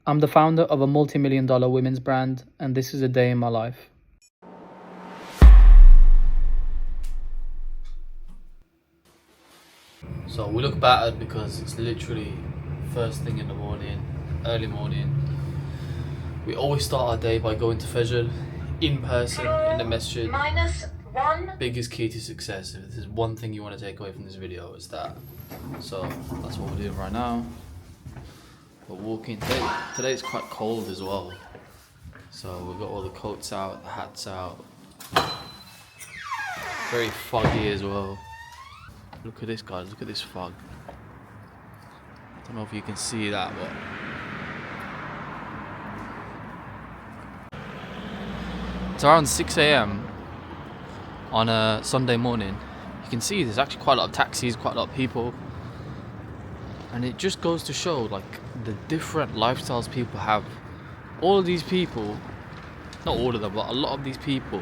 I'm the founder of a multi-million-dollar women's brand, and this is a day in my life. So we look battered because it's literally first thing in the morning, early morning. We always start our day by going to Fajr in person in the masjid. -1. Biggest key to success. If there's one thing you want to take away from this video, it's that. So that's what we're doing right now. We're walking. Today it's quite cold as well. So we've got all the coats out, the hats out. Very foggy as well. Look at this, guys. Look at this fog. I don't know if you can see that, but it's around 6 AM on a Sunday morning. You can see there's actually quite a lot of taxis, quite a lot of people. And it just goes to show like the different lifestyles people have. All of these people, not all of them, but a lot of these people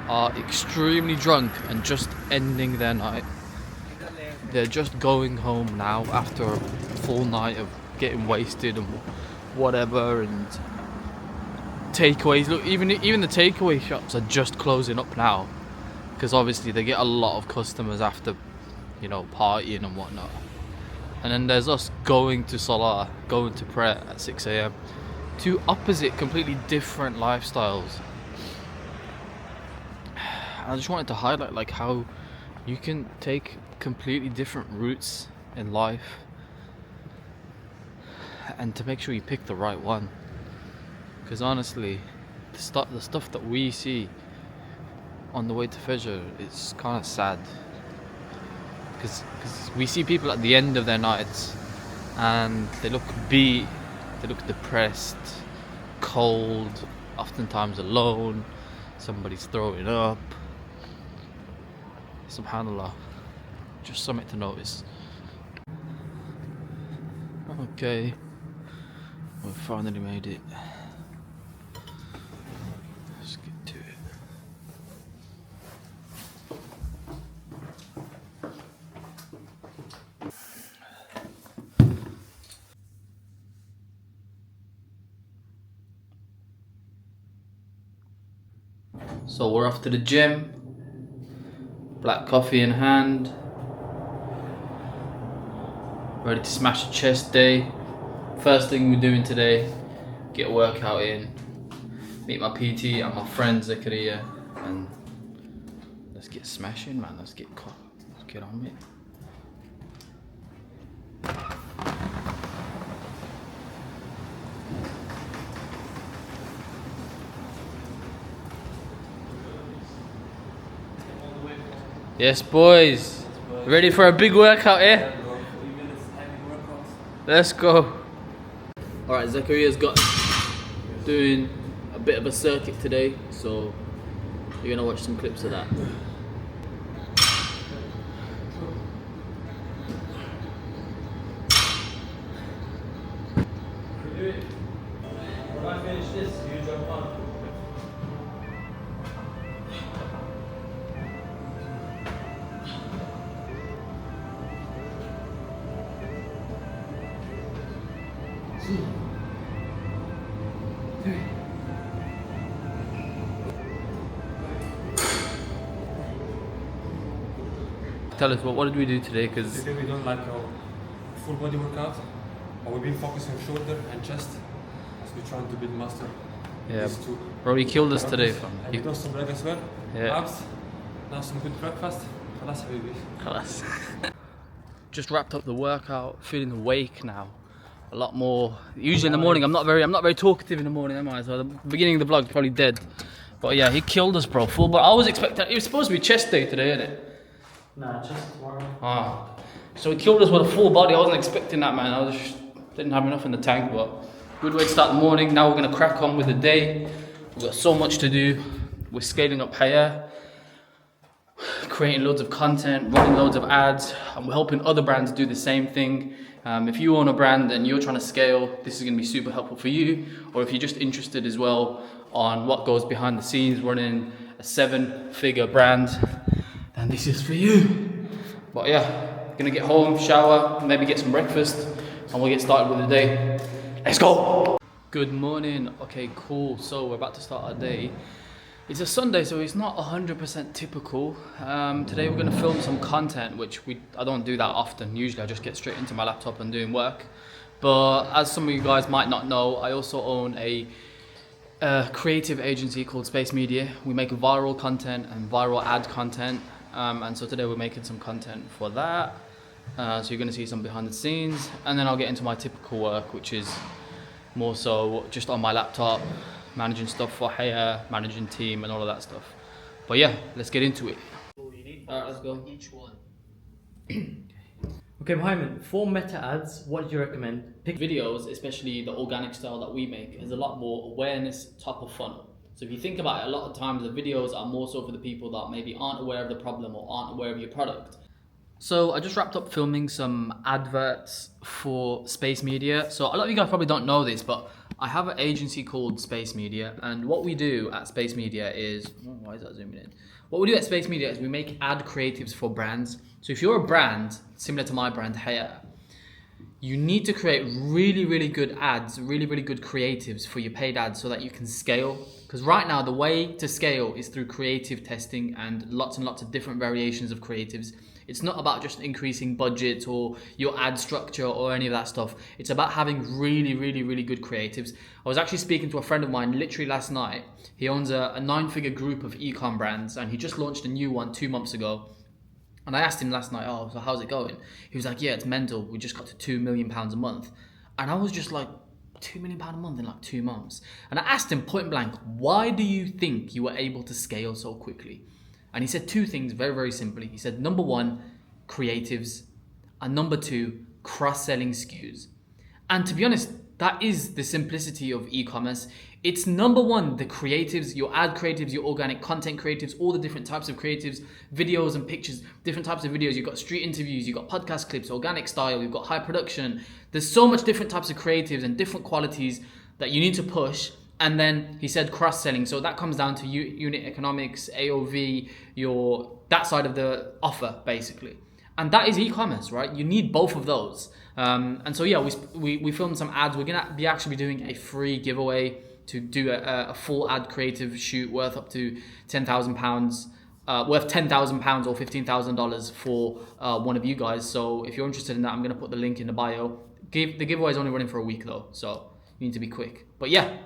are extremely drunk and just ending their night. They're just going home now after a full night of getting wasted and whatever, and takeaways. Look, even the takeaway shops are just closing up now because obviously they get a lot of customers after, you know, partying and whatnot. And then there's us going to Salah, going to prayer at 6 AM. Two opposite, completely different lifestyles. I just wanted to highlight like how you can take completely different routes in life and to make sure you pick the right one. Because honestly, the stuff that we see on the way to Fajr is kind of sad. Because we see people at the end of their nights and they look beat, they look depressed, cold, oftentimes alone, somebody's throwing up. Subhanallah, just something to notice. Okay, we finally made it. Let's get to it. So we're off to the gym. Black coffee in hand. Ready to smash a chest day. First thing we're doing today, get a workout in. Meet my PT and my friend Zakaria, and let's get smashing, man. Let's get on it. Yes, boys. Ready for a big workout, eh? Let's go. Alright, Zakaria's got doing a bit of a circuit today, so you're gonna watch some clips of that. When I finish this, you jump on. Tell us, what did we do today? Because today we done like a full body workout, but we've been focusing on shoulder and chest as we're trying to build master. yeah, bro, he killed us today, fam. And we done some leg as well. Yeah. Abs. Now some good breakfast. Khalas habibi. Khalas. Just wrapped up the workout, feeling awake now. A lot more. Usually in the morning, I'm not very talkative in the morning, am I? So the beginning of the vlog's probably dead. But yeah, he killed us, bro. Full. But I was expecting. It was supposed to be chest day today, isn't it? Nah, chest tomorrow. Ah. So he killed us with a full body. I wasn't expecting that, man. I just didn't have enough in the tank. But good way to start the morning. Now we're gonna crack on with the day. We've got so much to do. We're scaling up HAYA, creating loads of content, running loads of ads, and we're helping other brands do the same thing. If you own a brand and you're trying to scale, this is going to be super helpful for you. Or if you're just interested as well on what goes behind the scenes running a 7-figure brand, then this is for you. But yeah, gonna get home, shower, maybe get some breakfast, and we'll get started with the day. Let's go! Good morning. Okay, cool. So we're about to start our day. It's a Sunday, so it's not 100% typical. Today we're going to film some content, which I don't do that often. Usually I just get straight into my laptop and doing work. But as some of you guys might not know, I also own a creative agency called Space Media. We make viral content and viral ad content. And so today we're making some content for that. So you're going to see some behind the scenes. And then I'll get into my typical work, which is more so just on my laptop, managing stuff for HAYA, managing team and all of that stuff. But yeah, let's get into it. Alright, let's go. Each one. Okay, Mohammed, for meta ads, what do you recommend? Pick Videos, especially the organic style that we make, has a lot more awareness top of funnel. So if you think about it, a lot of times the videos are more so for the people that maybe aren't aware of the problem or aren't aware of your product. So I just wrapped up filming some adverts for Space Media. So a lot of you guys probably don't know this, but I have an agency called Space Media, and what we do at Space Media is, why is that zooming in? What we do at Space Media is we make ad creatives for brands. So if you're a brand, similar to my brand, HAYA, you need to create really, really good ads, really, really good creatives for your paid ads so that you can scale. Because right now, the way to scale is through creative testing and lots of different variations of creatives. It's not about just increasing budgets or your ad structure or any of that stuff. It's about having really, really, really good creatives. I was actually speaking to a friend of mine literally last night. He owns a 9-figure group of e-com brands, and he just launched a new one 2 months ago. And I asked him last night, oh, so how's it going? He was like, yeah, it's mental. We just got to £2 million a month. And I was just like, £2 million a month in like 2 months. And I asked him point blank, why do you think you were able to scale so quickly? And he said 2 things very, very simply. He said, number 1, creatives, and number 2, cross-selling SKUs. And to be honest, that is the simplicity of e-commerce. It's number 1, the creatives, your ad creatives, your organic content creatives, all the different types of creatives, videos and pictures, different types of videos. You've got street interviews, you've got podcast clips, organic style, you've got high production. There's so much different types of creatives and different qualities that you need to push. And then he said cross-selling. So that comes down to unit economics, AOV, that side of the offer, basically. And that is e-commerce, right? You need both of those. And so, yeah, we filmed some ads. We're going to be actually doing a free giveaway to do a full ad creative shoot worth up to £10,000, worth £10,000 or $15,000 for one of you guys. So if you're interested in that, I'm going to put the link in the bio. The giveaway is only running for a week though, so you need to be quick. But yeah,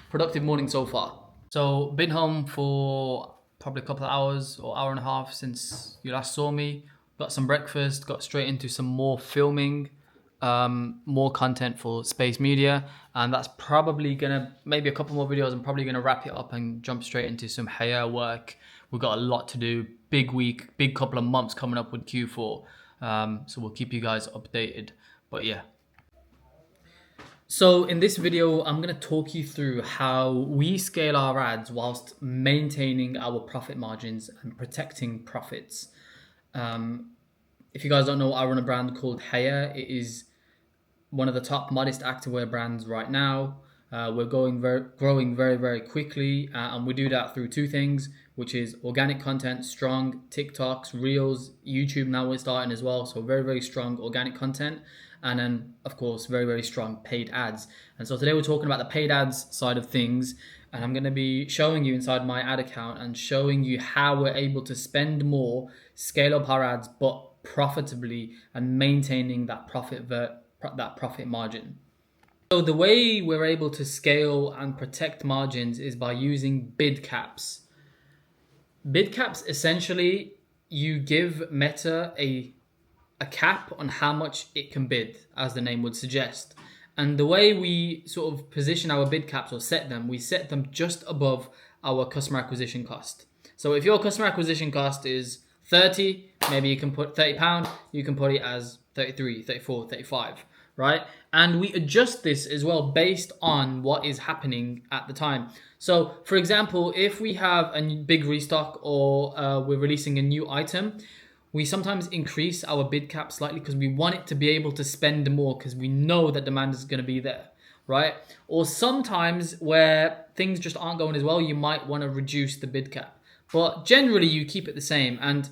productive morning so far. So been home for probably a couple of hours or hour and a half since you last saw me. Got some breakfast, got straight into some more filming, more content for Space Media, and that's probably gonna, maybe a couple more videos. I'm probably gonna wrap it up and jump straight into some HAYA work. We've got a lot to do, big week, big couple of months coming up with Q4. So we'll keep you guys updated, but yeah. So in this video, I'm going to talk you through how we scale our ads whilst maintaining our profit margins and protecting profits. If you guys don't know, I run a brand called HAYA. It is one of the top modest activewear brands right now. We're growing very, very quickly, and we do that through 2 things, which is organic content, strong TikToks, Reels, YouTube now we're starting as well. So very, very strong organic content. And then, of course, very, very strong paid ads. And so today we're talking about the paid ads side of things. And I'm going to be showing you inside my ad account and showing you how we're able to spend more, scale up our ads, but profitably, and maintaining that profit margin. So the way we're able to scale and protect margins is by using bid caps. Bid caps, essentially, you give Meta a cap on how much it can bid, as the name would suggest. And the way we sort of position our bid caps or set them, we set them just above our customer acquisition cost. So if your customer acquisition cost is 30, maybe you can put £30, you can put it as 33, 34, 35, right? And we adjust this as well based on what is happening at the time. So for example, if we have a big restock or we're releasing a new item, we sometimes increase our bid cap slightly because we want it to be able to spend more because we know that demand is going to be there, right? Or sometimes where things just aren't going as well, you might want to reduce the bid cap. But generally, you keep it the same. And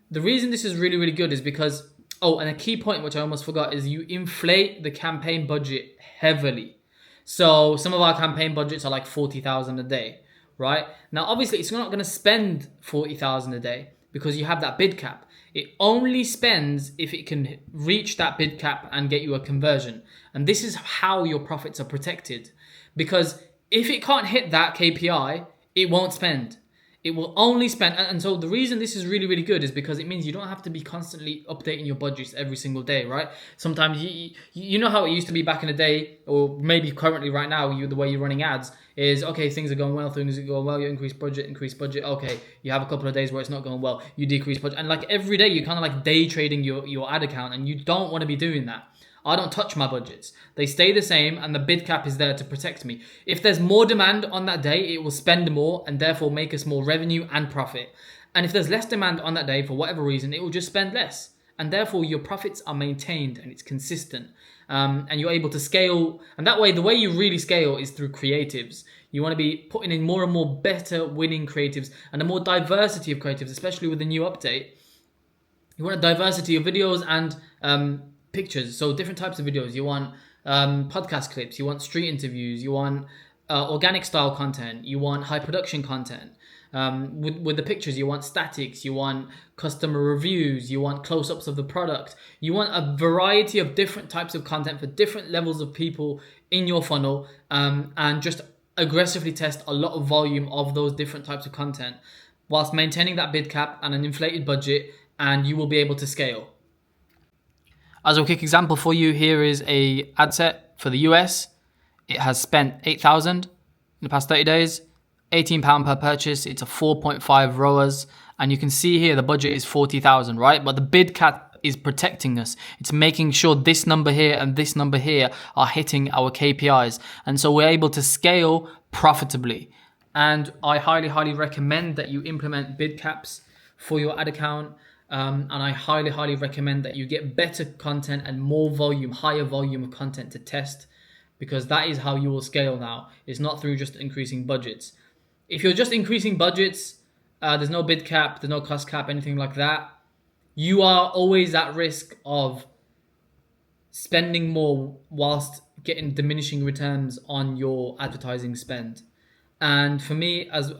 the reason this is really, really good is because, oh, and a key point which I almost forgot is you inflate the campaign budget heavily. So some of our campaign budgets are like 40,000 a day, right? Now, obviously, it's not going to spend 40,000 a day because you have that bid cap. It only spends if it can reach that bid cap and get you a conversion. And this is how your profits are protected. Because if it can't hit that KPI, it won't spend. It will only spend, and so the reason this is really, really good is because it means you don't have to be constantly updating your budgets every single day, right? Sometimes you know how it used to be back in the day, or maybe currently right now, the way you're running ads is, okay, things are going well, you increase budget, okay, you have a couple of days where it's not going well, you decrease budget, and like every day you're kind of like day trading your ad account, and you don't want to be doing that. I don't touch my budgets. They stay the same and the bid cap is there to protect me. If there's more demand on that day, it will spend more and therefore make us more revenue and profit. And if there's less demand on that day for whatever reason, it will just spend less. And therefore your profits are maintained and it's consistent. And you're able to scale. And that way, the way you really scale is through creatives. You want to be putting in more and more better winning creatives and a more diversity of creatives, especially with the new update. You want a diversity of videos and pictures, so different types of videos. You want podcast clips, you want street interviews, you want organic style content, you want high production content. With the pictures, you want statics, you want customer reviews, you want close-ups of the product. You want a variety of different types of content for different levels of people in your funnel, and just aggressively test a lot of volume of those different types of content whilst maintaining that bid cap and an inflated budget, and you will be able to scale. As a quick example for you, here is a ad set for the US. It has spent 8,000 in the past 30 days, £18 per purchase. It's a 4.5 ROAS. And you can see here the budget is 40,000, right? But the bid cap is protecting us. It's making sure this number here and this number here are hitting our KPIs. And so we're able to scale profitably. And I highly, highly recommend that you implement bid caps for your ad account. And I highly, highly recommend that you get better content and more volume, higher volume of content to test, because that is how you will scale now. It's not through just increasing budgets. If you're just increasing budgets, there's no bid cap, there's no cost cap, anything like that, you are always at risk of spending more whilst getting diminishing returns on your advertising spend. And for me, as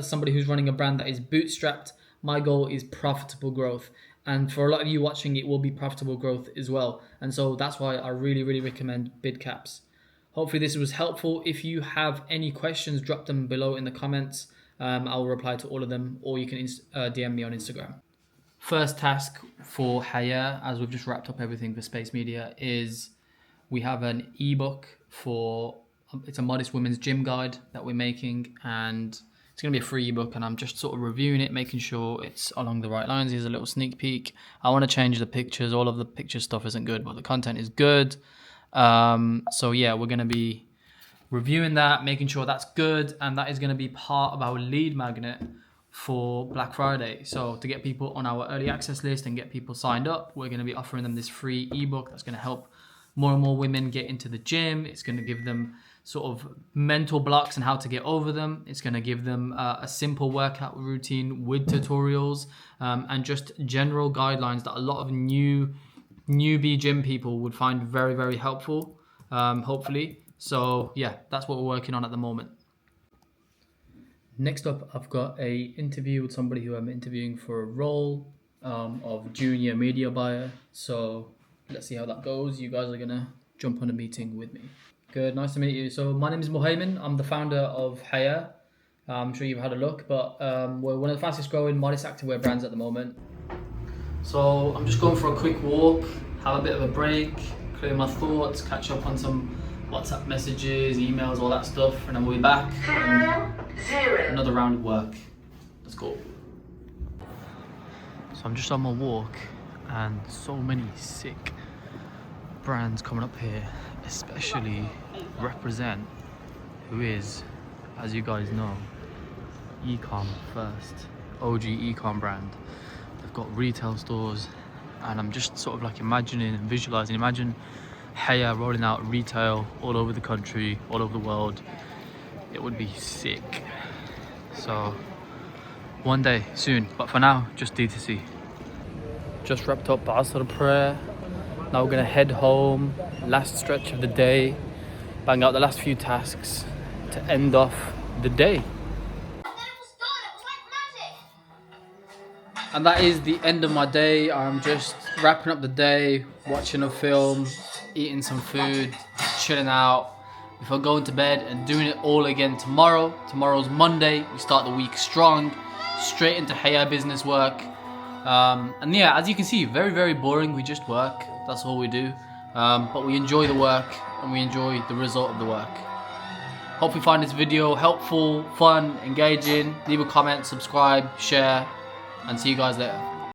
somebody who's running a brand that is bootstrapped, my goal is profitable growth. And for a lot of you watching, it will be profitable growth as well. And so that's why I really, really recommend bid caps. Hopefully this was helpful. If you have any questions, drop them below in the comments. I'll reply to all of them, or you can DM me on Instagram. First task for HAYA, as we've just wrapped up everything for Space Media, is we have an ebook for, it's a modest women's gym guide that we're making, and it's going to be a free ebook, and I'm just sort of reviewing it, making sure it's along the right lines. Here's a little sneak peek. I want to change the pictures. All of the picture stuff isn't good, but the content is good. So yeah, we're going to be reviewing that, making sure that's good, and that is going to be part of our lead magnet for Black Friday. So to get people on our early access list and get people signed up, we're going to be offering them this free ebook that's going to help more and more women get into the gym. It's going to give them sort of mental blocks and how to get over them. It's going to give them a simple workout routine with tutorials, and just general guidelines that a lot of newbie gym people would find very, very helpful, hopefully. So yeah, that's what we're working on at the moment. Next up, I've got a interview with somebody who I'm interviewing for a role of junior media buyer. So let's see how that goes. You guys are going to jump on a meeting with me. Good, nice to meet you. So my name is Mohammed. I'm the founder of HAYA. I'm sure you've had a look, but we're one of the fastest growing modest activewear brands at the moment. So I'm just going for a quick walk, have a bit of a break, clear my thoughts, catch up on some WhatsApp messages, emails, all that stuff, and then we'll be back. Another round of work. Let's go. So I'm just on my walk, and so many sick brands coming up here, especially Represent, who is, as you guys know, ecom first, OG ecom brand. They've got retail stores, and I'm just sort of like imagining and visualizing. Imagine HAYA rolling out retail all over the country, all over the world. It would be sick. So one day soon, but for now, just D2C. Just wrapped up Asr prayer. Now we're gonna head home. Last stretch of the day. bang out the last few tasks to end off the day. And that is the end of my day. I'm just wrapping up the day, watching a film, eating some food, chilling out before going to bed and doing it all again tomorrow. Tomorrow's Monday. We start the week strong, straight into HAYA business work. And yeah, as you can see, very, very boring. We just work. That's all we do. But we enjoy the work and we enjoy the result of the work. Hope you find this video helpful, fun, engaging. Leave a comment, subscribe, share, and see you guys later.